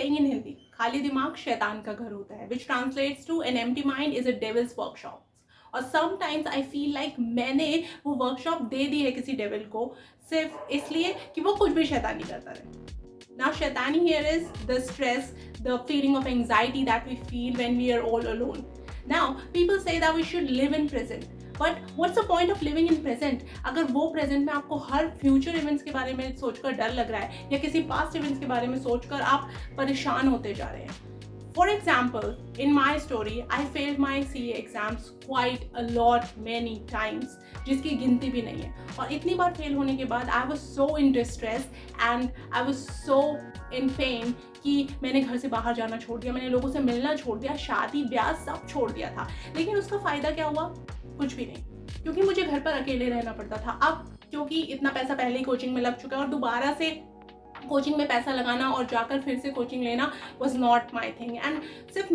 saying in Hindi, खाली दिमाग शैतान का घर होता है, which translates to an empty mind is a devil's workshop. और समटाइम्स आई फील लाइक मैंने वो वर्कशॉप दे दी है किसी डेविल को सिर्फ इसलिए कि वो कुछ भी शैतानी करता रहे. Now शैतानी here is the stress, the feeling of anxiety that we feel when we are all alone. Now people say that we should live in present. But what's the point of living in present? अगर वो present में आपको हर future events के बारे में सोचकर डर लग रहा है या किसी पास्ट इवेंट्स के बारे में सोचकर आप परेशान होते जा रहे हैं. For example, in my story, I failed my CA exams quite a lot, many times, जिसकी गिनती भी नहीं है. और इतनी बार फेल होने के बाद I was so in distress and I was so in pain कि मैंने घर से बाहर जाना छोड़ दिया, मैंने लोगों से मिलना छोड़ दिया, शादी ब्याह सब छोड़ दिया था. लेकिन उसका फ़ायदा क्या हुआ? कुछ भी नहीं, क्योंकि मुझे घर पर अकेले रहना पड़ता था. अब क्योंकि इतना पैसा पहले ही कोचिंग में लग चुका है और दोबारा से कोचिंग में पैसा लगाना और जाकर फिर से कोचिंग लेना was not my thing. And सिर्फ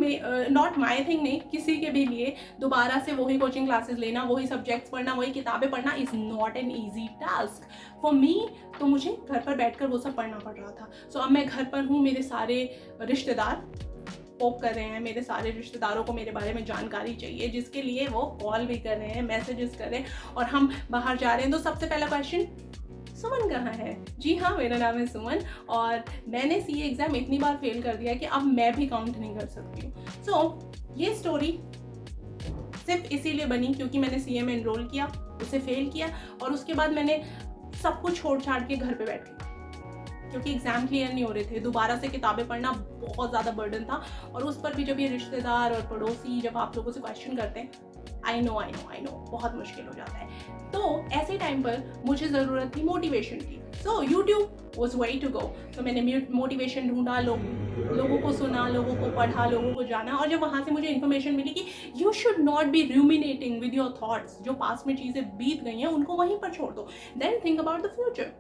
नॉट माई थिंग नहीं, किसी के भी लिए दोबारा से वही कोचिंग क्लासेस लेना, वही सब्जेक्ट्स पढ़ना, वही किताबें पढ़ना is not an easy task for me. तो मुझे घर पर बैठकर वो सब पढ़ना पड़ रहा था. सो अब मैं घर पर हूँ, मेरे सारे रिश्तेदार पोक कर रहे हैं, मेरे सारे रिश्तेदारों को मेरे बारे में जानकारी चाहिए, जिसके लिए वो कॉल भी कर रहे हैं, मैसेजेस कर रहे हैं और हम बाहर जा रहे हैं. तो सबसे पहला क्वेश्चन, सुमन कहाँ है? जी हाँ, मेरा नाम है सुमन और मैंने CA एग्ज़ाम इतनी बार फेल कर दिया कि अब मैं भी काउंट नहीं कर सकती हूँ. सो ये स्टोरी सिर्फ इसीलिए बनी क्योंकि मैंने CA में एनरोल किया, उसे फेल किया और उसके बाद मैंने सब कुछ छोड़ छाड़ के घर पे बैठ गई क्योंकि एग्ज़ाम क्लियर नहीं हो रहे थे. दोबारा से किताबें पढ़ना बहुत ज़्यादा बर्डन था और उस पर भी जब ये रिश्तेदार और पड़ोसी जब आप लोगों से क्वेश्चन करते हैं, आई नो बहुत मुश्किल हो जाता है. तो ऐसे टाइम पर मुझे ज़रूरत थी मोटिवेशन की. So YouTube was way to go. तो मैंने मोटिवेशन ढूंढा, लोगों को सुना, लोगों को पढ़ा, लोगों को जाना और जब वहाँ से मुझे इन्फॉर्मेशन मिली कि you should not be ruminating with your thoughts, जो पास में चीज़ें बीत गई हैं उनको वहीं पर छोड़ दो, then think about the future.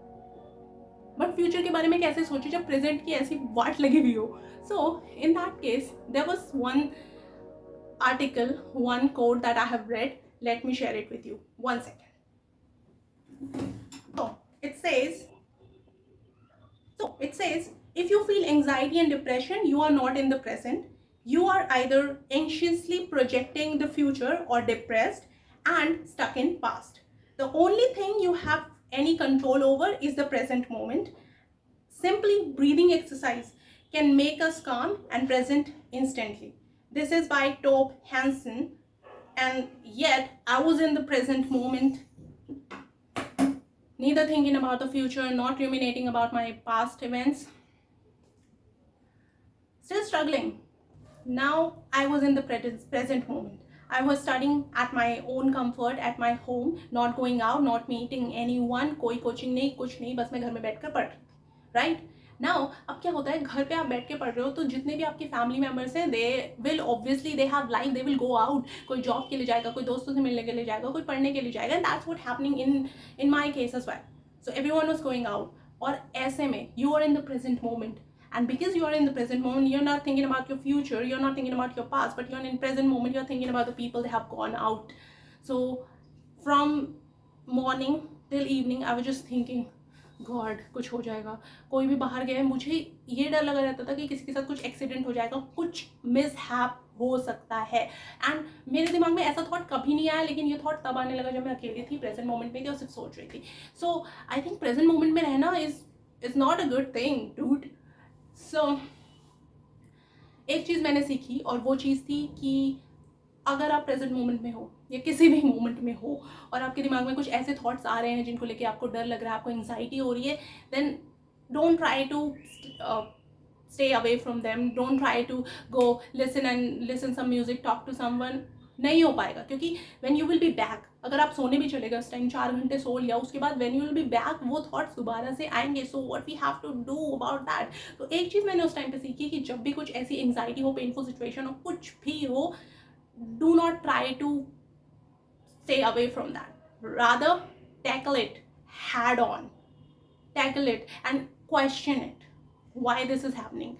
But future के बारे में कैसे सोचे जब प्रेजेंट की ऐसी वाट लगी हुई हो. So in that case there was one article, one quote that I have read. Let me share it with you. 1 second. So it says, if you feel anxiety and depression, you are not in the present. You are either anxiously projecting the future or depressed and stuck in past. The only thing you have any control over is the present moment. Simply breathing exercise can make us calm and present instantly. This is by Tobe Hansen, and yet I was in the present moment, neither thinking about the future, not ruminating about my past events, still struggling. Now I was in the present moment. I was studying at my own comfort, at my home, not going out, not meeting anyone, कोई coaching नहीं, कुछ नहीं, बस मैं घर में बैठकर पढ़ रही थी. राइट नाउ अब क्या होता है, घर पे आप बैठ के पढ़ रहे हो तो जितने भी आपके फैमिली मेम्बर्स हैं they will obviously they have life, they will go out. कोई जॉब के लिए जाएगा, कोई दोस्तों से मिलने के लिए जाएगा, कोई पढ़ने के लिए जाएगा. And that's what happening in my case as well. So everyone was going out और ऐसे में you are in the present moment. And because you are in the present moment, you're not thinking about your future, you're not thinking about your past, but you're in present moment, you're thinking about the people that have gone out. So from morning till evening I was just thinking, God, कुछ हो जाएगा, कोई भी बाहर गया है, मुझे ये डर लगा रहता था कि किसी के साथ कुछ एक्सीडेंट हो जाएगा, कुछ मिसहैप हो सकता है. एंड मेरे दिमाग में ऐसा थॉट कभी नहीं आया, लेकिन ये थॉट तब आने लगा जब मैं अकेली थी, प्रेजेंट मोमेंट में थी और सिर्फ सोच रही थी. So I think present moment में रहना is not a good thing dude. So एक चीज़ मैंने सीखी और वो चीज़ थी कि अगर आप प्रेजेंट मोमेंट में हो या किसी भी मोमेंट में हो और आपके दिमाग में कुछ ऐसे थॉट्स आ रहे हैं जिनको लेके आपको डर लग रहा है, आपको एंग्जाइटी हो रही है, then don't try to stay away from them. Don't try to go listen some music, talk to someone. नहीं हो पाएगा क्योंकि when you will be back, अगर आप सोने भी चले गए उस टाइम 4 घंटे सो लिया, उसके बाद when you will be back वो थॉट्स दोबारा से आएंगे. So what we have to do about that. तो एक चीज़ मैंने उस टाइम पे सीखी कि जब भी कुछ ऐसी एंग्जाइटी हो, पेनफुल सिचुएशन हो, कुछ भी हो, do not try to stay away from that. Rather tackle it head on. Tackle it and question it. Why this is happening?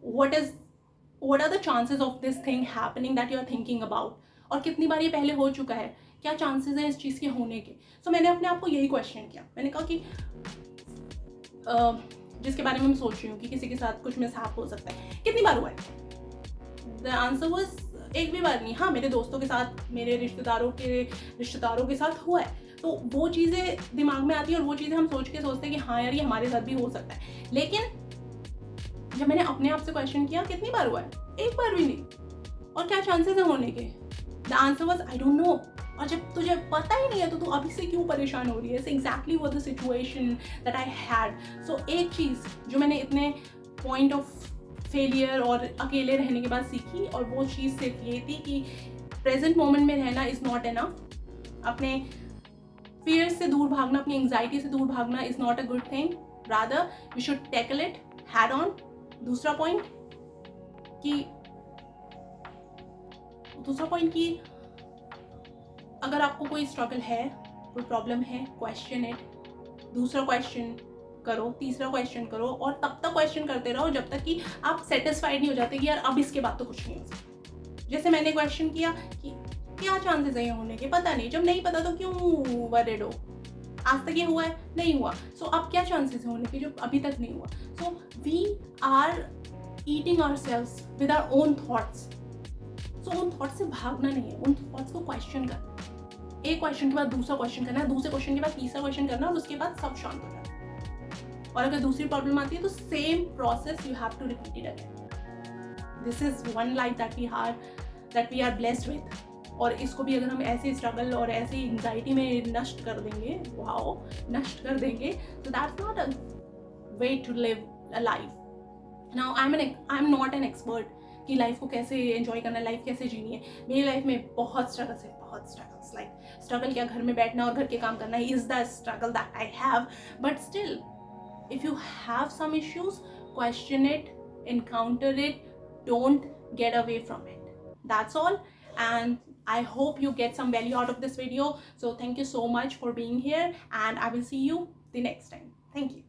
What are the chances of this thing happening that you are thinking about? और कितनी बार ये पहले हो चुका है, क्या chances हैं इस चीज़ के होने के. सो मैंने अपने आप को यही क्वेश्चन किया. मैंने कहा कि जिसके बारे में मैं सोच रही हूँ कि किसी के साथ कुछ मिसहैप हो सकता है, कितनी बार हुआ है? द आंसर वाज एक भी बार नहीं। हाँ, मेरे दोस्तों के साथ, मेरे रिश्तेदारों के साथ हुआ है, तो वो चीज़ें दिमाग में आती है और वो चीज़ें हम सोचते हैं कि हाँ यार, ये हमारे साथ भी हो सकता है। लेकिन जब मैंने अपने आप से क्वेश्चन किया, कितनी बार हुआ है? एक बार भी नहीं। और क्या चांसेस है होने के? The answer was I don't know. और जब तुझे पता ही नहीं है तो तू अभी से क्यों परेशान हो रही है? एग्जैक्टली वो the situation that I had. So एक चीज़ जो मैंने इतने पॉइंट ऑफ फेलियर और अकेले रहने के बाद सीखी, और वो चीज़ सिर्फ ये थी कि प्रेजेंट मोमेंट में रहना इज़ नॉट एनफ। अपने फियर से दूर भागना, अपनी एंग्जाइटी से दूर भागना is not a good thing. Rather we should tackle it head on. दूसरा पॉइंट कि अगर आपको कोई स्ट्रगल है, कोई प्रॉब्लम है, क्वेश्चन इट। दूसरा क्वेश्चन करो, तीसरा क्वेश्चन करो, और तब तक क्वेश्चन करते रहो जब तक कि आप सेटिस्फाइड नहीं हो जाते कि यार अब इसके बाद तो कुछ नहीं हो सकता। जैसे मैंने क्वेश्चन किया कि क्या चांसेस है ये होने के, पता नहीं। जब नहीं पता तो क्यों वरीड हो? आज तक ये हुआ है? नहीं हुआ। सो अब क्या चांसेस है होने के जो अभी तक नहीं हुआ? So we are eating ourselves with our own thoughts. So उन थॉट्स से भागना नहीं है, उन थॉट्स को क्वेश्चन करना। एक क्वेश्चन के बाद दूसरा क्वेश्चन करना है, दूसरे क्वेश्चन के बाद तीसरा क्वेश्चन करना, और उसके बाद सब शांत हो जाना। और अगर दूसरी प्रॉब्लम आती है तो same process you have to repeat it again. This is one life that we are blessed with. और इसको भी अगर हम ऐसे स्ट्रगल और ऐसे एंग्जाइटी में नष्ट कर देंगे, नष्ट कर देंगे, तो that's not a way to live a life. Now I am not an expert कि लाइफ को कैसे एंजॉय करना है, लाइफ कैसे जीनी है। मेरी लाइफ में बहुत स्ट्रगल्स है, बहुत स्ट्रगल्स। लाइक स्ट्रगल क्या, घर में बैठना और घर के काम करना is the struggle that I have. But still, if you have some issues, question it, encounter it, don't get away from it. That's all, and I hope you get some value out of this video. So thank you so much for being here, and I will see you the next time. Thank you.